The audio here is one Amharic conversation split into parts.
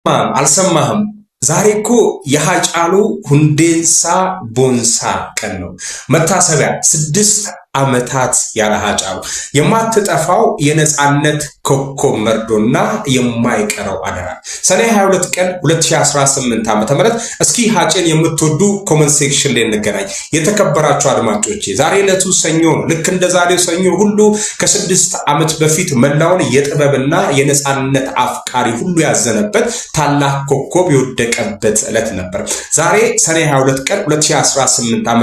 አልሰማህም? ዛሬ እኮ የሃጫሉ ሁንዴሳ ቦንሳ ቀን ነው። መታሰቢያ 6 ዓመታት ያለ ሃጫሉ የማትጠፋው የነጻነት ኮከብ መርዶና የማይቀረው አደራ። ሰኔ 22 ቀን 2018 ዓ.ም እስኪ ሃጬን የምትወዱ ኮመንት ሴክሽን ላይ እንገናኝ። የተከበራችሁ አድማጮቼ ዛሬ ዕለቱ ሰኞ ነው። ልክ እንደ ዛሬው ሰኞ ሁሉ ከ6 ዓመት በፊት መላውን የጥበብና የነጻነት አፍቃሪ ሁሉ ያዘነበት ታላቅ ኮከብ የወደቀበት ዕለት ነበር። ዛሬ ሰኔ 22 ቀን 2018 ዓ.ም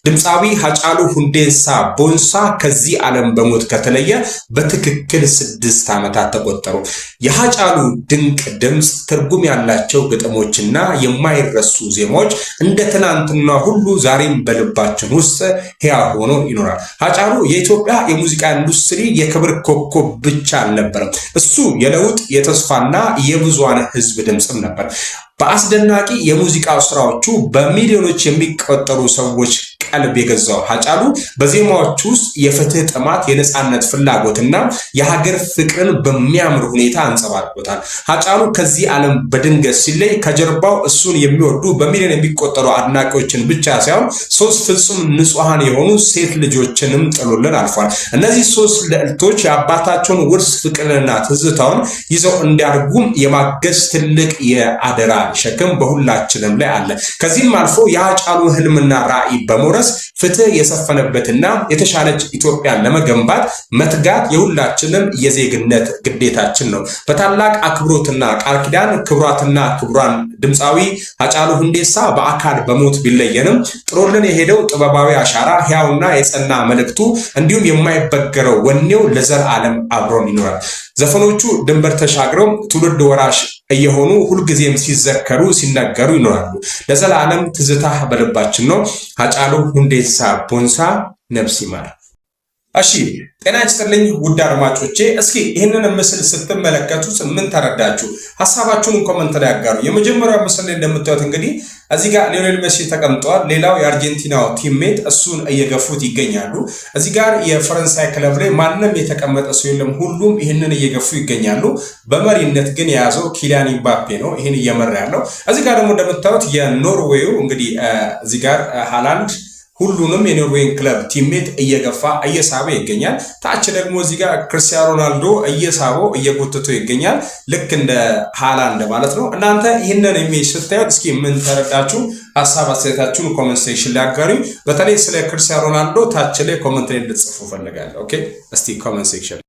ድምፃዊ ሃጫሉ ሁንዴሳ ቦንሳ ከዚህ ዓለም በሞት ከተለየ በትክክል 6 ዓመታት ተቆጠሩ። የሃጫሉ ድንቅ ድምጽ፣ ትርጉም ያላቸው ግጥሞችና የማይረሱ ዜማዎች እንደ ትናንትና ሁሉ ዛሬም በልባችን ውስጥ ሕያው ሆኖ ይኖራል። ሃጫሉ የኢትዮጵያ የሙዚቃ ኢንዱስትሪ የክብር ኮከብ ብቻ አልነበረም። እሱ የለውጥ የተስፋና የብዙሃን ሕዝብ ድምጽም ነበር። በአስደናቂ የሙዚቃ ስራዎቹ በሚሊዮኖች የሚቆጠሩ ሰዎች ቀልብ የገዛው ሃጫሉ በዜማዎቹ ውስጥ የፍትህ ጥማት፣ የነጻነት ፍላጎትና የሀገር ፍቅርን በሚያምር ሁኔታ አንጸባርቆታል። ሃጫሉ ከዚህ ዓለም በድንገት ሲለይ ከጀርባው እሱን የሚወዱ በሚሊዮን የሚቆጠሩ አድናቂዎችን ብቻ ሳይሆን 3 ፍጹም ንጹሃን የሆኑ ሴት ልጆችንም ጥሎልን አልፏል። እነዚህ 3 ልዕልቶች የአባታቸውን ውርስ ፍቅርንና ትዝታውን ይዘው እንዲያድጉ የማገዝ ትልቅ የአደራ ሸክም በሁላችንም ላይ አለ። ከዚህም አልፎ የሃጫሉ ህልምና ራዕይ በመውረስ ፍትህ የሰፈነበትና የተሻለች ኢትዮጵያን ለመገንባት መትጋት የሁላችንም የዜግነት ግዴታችን ነው። በታላቅ አክብሮትና ቃል ኪዳን ክቡራትና ክቡራን ድምፃዊ ሃጫሉ ሁንዴሳ በአካል በሞት ቢለየንም ጥሮልን የሄደው ጥበባዊ አሻራ፣ ሕያውና የጸና መልእክቱ እንዲሁም የማይበገረው ወኔው ለዘላለም አብሮን ይኖራል። ዘፈኖቹ ድንበር ተሻግረው ትውልድ ወራሽ እየሆኑ ሁልጊዜም ሲዘከሩ ሲነገሩ ይኖራሉ። ለዘላለም ትዝታ በልባችን ነው። ሃጫሉ ሁንዴሳ ቦንሳ ነፍስ ይማር። እሺ ጤና ይስጥልኝ ውድ አድማጮቼ፣ እስኪ ይህንን ምስል ስትመለከቱት ምን ተረዳችሁ? ሐሳባችሁን ኮሜንት ላይ አጋሩ። የመጀመሪያው ምስል ላይ እንደምታዩት እንግዲህ እዚህ ጋር ሊዮኔል ሜሲ ተቀምጧል። ሌላው የአርጀንቲናው ቲምሜት እሱን እየገፉት ይገኛሉ። እዚህ ጋር የፈረንሳይ ክለብ ላይ ማንንም የተቀመጠ ሰው የለም፣ ሁሉም ይህንን እየገፉ ይገኛሉ። በመሪነት ግን የያዘው ኪሊያን ኢምባፔ ነው ይህን እየመራ ያለው። እዚህ ጋር ደግሞ እንደምታዩት የኖርዌዩ እንግዲህ እዚህ ጋር ሃላንድ ሁሉንም የኖርዌይን ክለብ ቲምሜት እየገፋ እየሳበ ይገኛል። ታች ደግሞ እዚህ ጋር ክርስቲያኖ ሮናልዶ እየሳበው እየጎተተው ይገኛል፣ ልክ እንደ ሃላንድ ማለት ነው። እናንተ ይህንን ኢሜጅ ስታዩት እስኪ ምን ተረዳችሁ? ሐሳብ አስተያየታችሁን ኮሜንት ሴክሽን ላይ አጋሩኝ። በተለይ ስለ ክርስቲያኖ ሮናልዶ ታች ላይ ኮሜንት ላይ እንድትጽፉ ፈልጋለሁ። ኦኬ፣ እስቲ ኮሜንት ሴክሽን